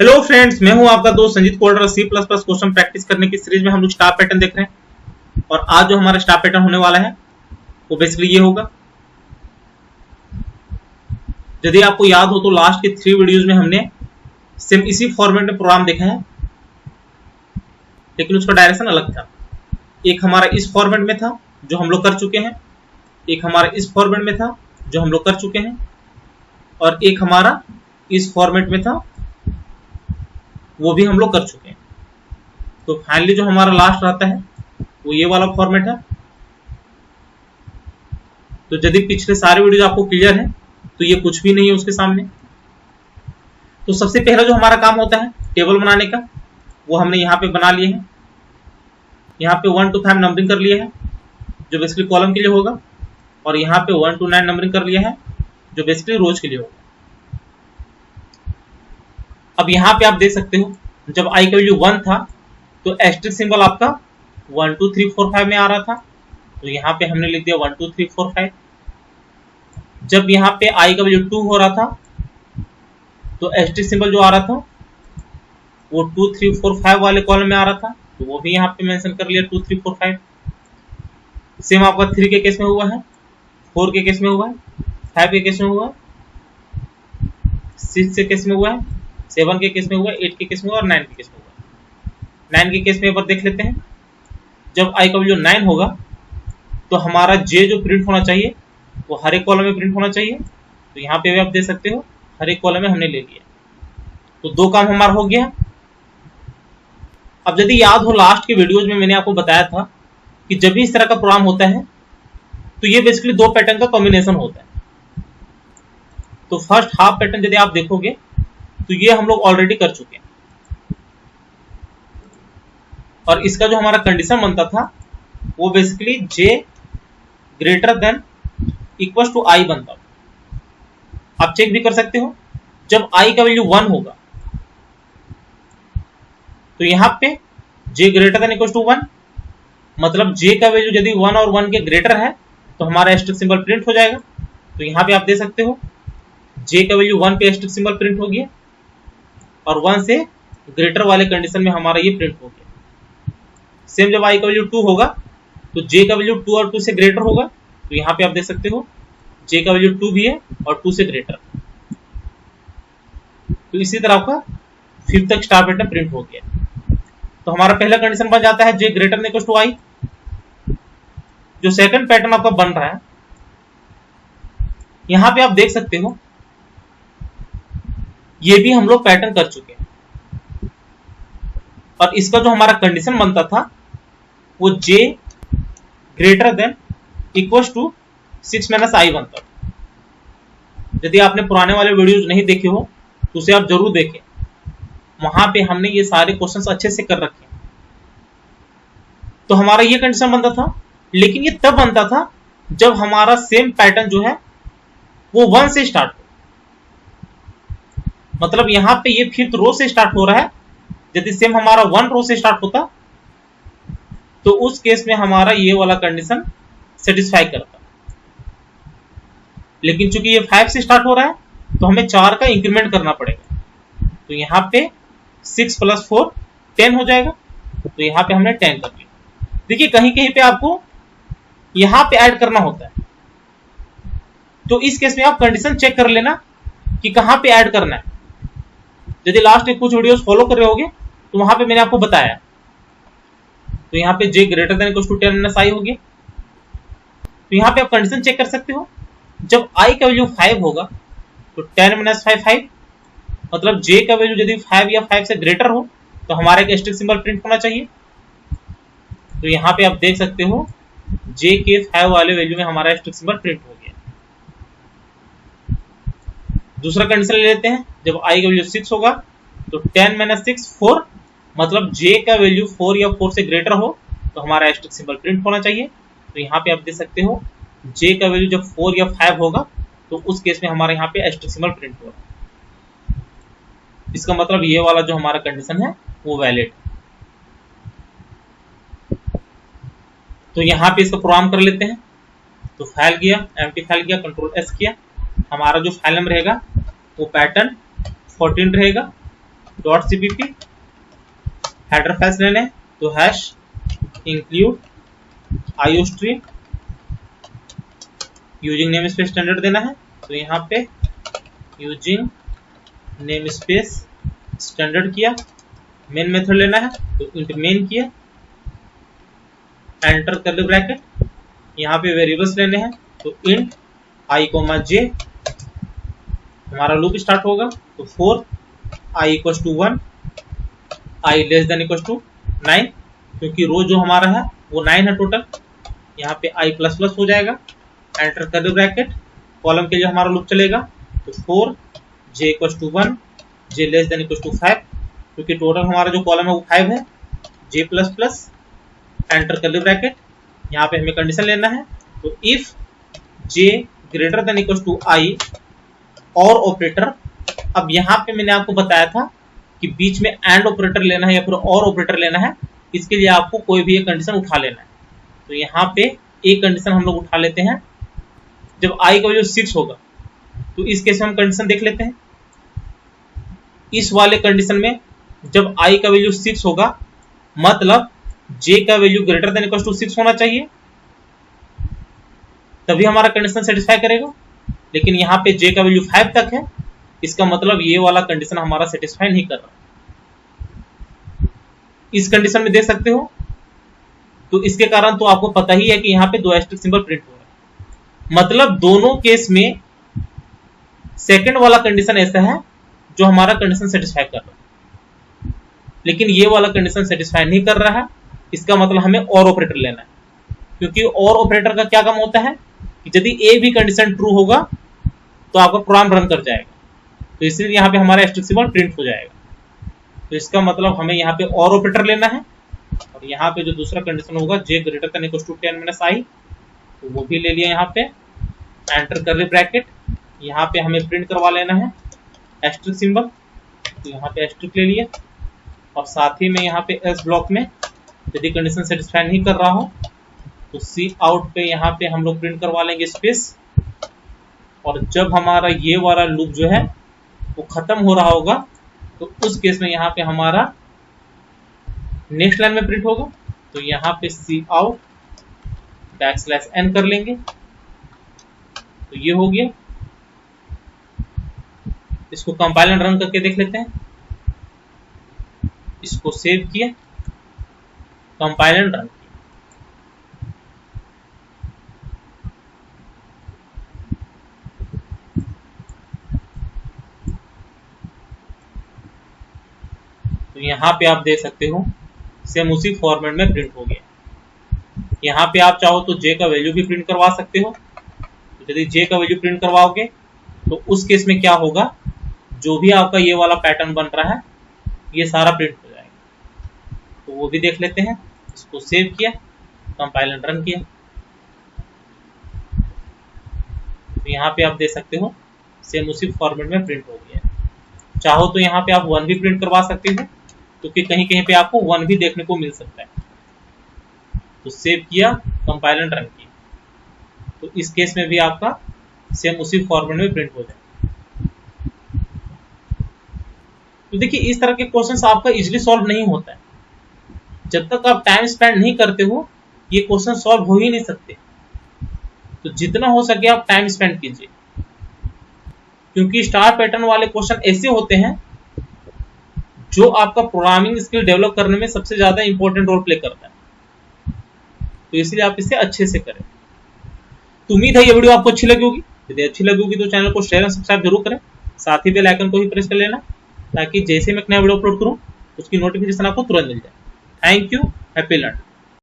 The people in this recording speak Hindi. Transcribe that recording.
हेलो फ्रेंड्स, मैं हूं आपका दोस्त Sanjeet Kolder. C plus plus question practice करने की सीरीज में हम लोग स्टार पैटर्न देख रहे हैं और आज जो हमारा स्टार पैटर्न होने वाला है वो बेसिकली ये होगा। यदि आपको याद हो तो लास्ट के 3 वीडियोज में हमने सेम इसी फॉर्मेट में प्रोग्राम देखा है, लेकिन उसका डायरेक्शन अलग था। एक हमारा इस फॉर्मेट में था जो हम लोग कर चुके हैं, एक हमारा इस फॉर्मेट में था जो हम लोग कर चुके हैं, और एक हमारा इस फॉर्मेट में था वो भी हम लोग कर चुके हैं। तो फाइनली जो हमारा लास्ट रहता है वो ये वाला फॉर्मेट है। तो यदि पिछले सारे वीडियो आपको क्लियर है तो ये कुछ भी नहीं है उसके सामने। तो सबसे पहला जो हमारा काम होता है टेबल बनाने का, वो हमने यहाँ पे बना लिए हैं। यहाँ पे 1 to 5 नंबरिंग कर लिया है जो बेसिकली कॉलम के लिए होगा, और यहाँ पे 1 to 9 नंबरिंग कर लिया है जो बेसिकली रोज के लिए होगा। अब यहाँ पे आप देख सकते हो जब i का वैल्यू 1 था तो एस्टेरिस्क सिंबल आपका 1 2 3 4 5 में आ रहा था, तो यहाँ पे हमने लिख दिया 1 2 3 4 5। जब यहाँ पे i का वैल्यू 2 हो रहा था तो एस्टेरिस्क सिंबल जो आ रहा था वो 2 3 4 5 वाले कॉलम में आ रहा था, तो वो भी यहाँ पे मेंशन कर लिया 2 3 4 5। सेम आपका 3 के केस में हुआ है, 4 के केस में हुआ है, 5 के केस में हुआ है, 6 के केस में हुआ है, 7 के केस में हुआ, 8 के केस में हुआ और 9 के केस में हुआ। 9 के केस में एक बार देख लेते हैं। जब i का वैल्यू 9 होगा तो हमारा j जो प्रिंट होना चाहिए वो हर एक कॉलम में प्रिंट होना चाहिए। तो यहाँ पे भी आप देख सकते हो हर एक कॉलम में हमने ले लिया, तो 2 काम हमारा हो गया। अब यदि याद हो लास्ट के वीडियोज में मैंने आपको बताया था कि जब भी इस तरह का प्रोग्राम होता है तो ये बेसिकली 2 पैटर्न का कॉम्बिनेशन होता है। तो फर्स्ट हाफ पैटर्न यदि आप देखोगे तो ये हम लोग ऑलरेडी कर चुके हैं, और इसका जो हमारा कंडीशन बनता था वो basically j greater than equal to i बनता था। आप चेक भी कर सकते हो, जब i का वैल्यू 1 होगा तो यहाँ पे j greater than equal to 1, मतलब j का वैल्यू यदि 1 और 1 के ग्रेटर है तो हमारा एस्टेरिस्क सिंबल प्रिंट हो जाएगा। तो यहाँ पे आप देख सकते हो j का वैल्यू 1 पे एस्टेरिस्क सिंबल प्रिंट हो गया और 1 से ग्रेटर वाले कंडीशन में हमारा ये प्रिंट हो गया। सेम जब i का वैल्यू 2 होगा तो j का वैल्यू 2 और 2 से ग्रेटर होगा, तो यहाँ पे आप देख सकते हो j का वैल्यू 2 भी है और 2 से ग्रेटर। तो इसी तरह आपका 5th तक स्टार पैटर्न प्रिंट हो गया। तो हमारा पहला कंडीशन बन जाता है j greater than equal to i। जो सेकंड पैटर्न आपका बन रहा है यहाँ पे आप देख सकते हो ये भी हम लोग पैटर्न कर चुके हैं, और इसका जो हमारा कंडीशन बनता था वो j greater than equal to 6 minus i बनता था। यदि आपने पुराने वाले वीडियोज नहीं देखे हो तो उसे आप जरूर देखें, वहां पे हमने ये सारे क्वेश्चंस अच्छे से कर रखे हैं। तो हमारा ये कंडीशन बनता था, लेकिन ये तब बनता था जब हमारा सेम पैटर्न जो है वो 1 से स्टार्ट हो, मतलब यहाँ पे ये 5th रो से स्टार्ट हो रहा है। यदि सेम हमारा 1 रो से स्टार्ट होता तो उस केस में हमारा ये वाला कंडीशन सेटिस्फाई करता, लेकिन चूंकि ये 5 से स्टार्ट हो रहा है तो हमें 4 का इंक्रीमेंट करना पड़ेगा। तो यहाँ पे 6 + 4 10 हो जाएगा, तो यहाँ पे हमने 10 कर लिया। देखिए कहीं कहीं पे आपको यहाँ पे ऐड करना होता है, तो इस केस में आप कंडीशन चेक कर लेना कि कहाँ पे ऐड करना है। यदि लास्ट के कुछ वीडियोस फॉलो कर रहे होगे तो वहां पे मैंने आपको बताया। तो यहाँ पे j greater than equal to 10 minus i हो गया। तो यहाँ पे आप कंडीशन चेक कर सकते हो, जब i का वैल्यू 5 होगा तो 10 माइनस 5 5, मतलब j का वैल्यू यदि 5 या 5 से ग्रेटर हो तो हमारा एक एस्टेरिस्क सिंबल प्रिंट होना चाहिए। तो यहाँ पे आप देख सकते हो j के 5 वाले वैल्यू में हमारा एस्टेरिस्क सिंबल प्रिंट हो गया। दूसरा कंडीशन ले लेते हैं, जब i का वैल्यू 6 होगा तो 10 माइनस 6 4, मतलब j का वैल्यू 4 या 4 से ग्रेटर हो तो हमारा एस्टेरिस्क सिंबल प्रिंट होना चाहिए। तो यहाँ पे आप देख सकते हो j का वैल्यू जब 4 या 5 होगा तो उस केस में हमारे यहाँ पे एस्टेरिस्क सिंबल प्रिंट होगा। इसका मतलब ये वाला जो हमारा कंडीशन है वो वैलिड है। तो यहाँ पे इसका प्रोग्राम कर लेते हैं। तो फाइल गया, एम्प्टी फाइल गया, कंट्रोल S किया, हमारा जो फाइल नेम रहेगा वो पैटर्न 14 रहेगा। डॉट cpp हेडर फाइल्स लेने हैं तो hash include iostream using name space standard देना है तो यहाँ पे यूजिंग नेम स्पेस स्टैंडर्ड किया। मेन मेथड लेना है तो इंट मेन किया, एंटर कर्ली ब्रैकेट। यहाँ पे वेरिएबल्स लेने हैं तो इंट i, j हमारा लूप स्टार्ट होगा तो 4 i equals to 1 i less than equals to 9 क्योंकि रो जो हमारा है वो 9 है टोटल। यहाँ पे i प्लस प्लस हो जाएगा, एंटर कर्ली ब्रैकेट। कॉलम के लिए हमारा लूप चलेगा तो 4 j equals to 1 j less than equals to 5 क्योंकि टोटल हमारा जो कॉलम है वो 5 है। j plus plus enter curly bracket. यहाँ पे हमें कंडीशन लेना है तो if j greater than equals to i और ऑपरेटर। अब यहाँ पे मैंने आपको बताया था कि बीच में एंड ऑपरेटर लेना है या फिर और ऑपरेटर लेना है, इसके लिए आपको कोई भी एक कंडीशन उठा लेना है। तो यहाँ पे एक कंडीशन हम लोग उठा लेते हैं, जब i का वैल्यू 6 होगा तो इस केस में हम कंडीशन देख लेते हैं। इस वाले कंडीशन में जब i का वैल्यू 6 होगा मतलब j का value greater than equal to 6 होना चाहिए, तभी हमारा कंडीशन सेटिस्फाई करेगा। लेकिन यहाँ पे j का वैल्यू 5 तक है, इसका मतलब ये वाला कंडीशन हमारा सेटिस्फाई नहीं कर रहा। इस कंडीशन में देख सकते हो तो इसके कारण तो आपको पता ही है कि यहाँ पे 2 एस्टेरिस्क सिंबल प्रिंट हो रहा है। मतलब दोनों केस में सेकंड वाला कंडीशन ऐसा है जो हमारा कंडीशन सेटिस्फाई कर रहा है, लेकिन ये वाला कंडीशन सेटिस्फाई नहीं कर रहा है। इसका मतलब हमें और ऑपरेटर लेना है, क्योंकि और ऑपरेटर का क्या काम होता है कि यदि ए भी कंडीशन ट्रू होगा तो आपका प्रोग्राम रन कर जाएगा, तो इसलिए यहाँ पे हमारा एस्टेरिस्क सिंबल प्रिंट हो जाएगा। तो इसका मतलब हमें यहाँ पे और ऑपरेटर लेना है, और यहाँ पे जो दूसरा कंडीशन होगा j greater than equal to 10 minus i तो वो भी ले लिया। यहाँ पे एंटर कर्ली ब्रैकेट, यहाँ पे हमें प्रिंट करवा लेना है एस्टेरिस्क सिंबल, तो यहाँ पे एस्टेरिस्क ले लिया। और साथ ही में यहाँ पे एल्स ब्लॉक में यदि कंडीशन सेटिस्फाई नहीं कर रहा हो तो सी आउट पे यहाँ पे हम लोग प्रिंट करवा लेंगे स्पेस। और जब हमारा ये वाला लूप जो है वो खत्म हो रहा होगा तो उस केस में यहाँ पे हमारा नेक्स्ट लाइन में प्रिंट होगा, तो यहाँ पे सी आउट \n कर लेंगे तो ये हो गया। इसको कंपाइल एंड रन करके देख लेते हैं। इसको सेव किया, कंपाइल एंड रन किया। तो यहाँ पे आप देख सकते हो सेम उसी फॉर्मेट में प्रिंट हो गया। यहाँ पे आप चाहो तो j का वैल्यू भी प्रिंट करवा सकते हो। तो यदि j का वैल्यू प्रिंट करवाओगे तो उस केस में क्या होगा, जो भी आपका ये वाला पैटर्न बन रहा है ये सारा प्रिंट हो जाएगा। तो वो भी देख लेते हैं। इसको सेव किया, कंपाइल एंड रन किया, तो यहाँ पे आप देख सकते हो सेम उसी फॉर्मेट में प्रिंट हो गया। चाहो तो यहाँ पे आप 1 भी प्रिंट करवा सकते हो, क्योंकि कहीं कहीं पे आपको 1 भी देखने को मिल सकता है। तो सेव किया, कंपाइल एंड रन किया, तो इस केस में भी आपका सेम उसी फॉर्मेट में प्रिंट हो जाएगा। तो देखिए इस तरह के क्वेश्चंस आपका इजीली सॉल्व नहीं होता है। जब तक आप टाइम स्पेंड नहीं करते हो ये क्वेश्चन सॉल्व हो ही नहीं सकते। तो जितना हो सके आप टाइम स्पेंड कीजिए, क्योंकि स्टार पैटर्न वाले क्वेश्चन ऐसे होते हैं जो आपका प्रोग्रामिंग स्किल डेवलप करने में सबसे ज्यादा इंपॉर्टेंट रोल प्ले करता है। तो इसलिए आप इसे अच्छे से करें। तो उम्मीद है ये वीडियो आपको अच्छी लगी होगी। यदि अच्छी लगी होगी तो चैनल को शेयर और सब्सक्राइब जरूर करें, साथ ही बेल आइकन को भी प्रेस कर लेना, ताकि जैसे मैं एक नया वीडियो अपलोड करूं उसकी नोटिफिकेशन आपको तुरंत मिल जाए। Thank you, happy learning.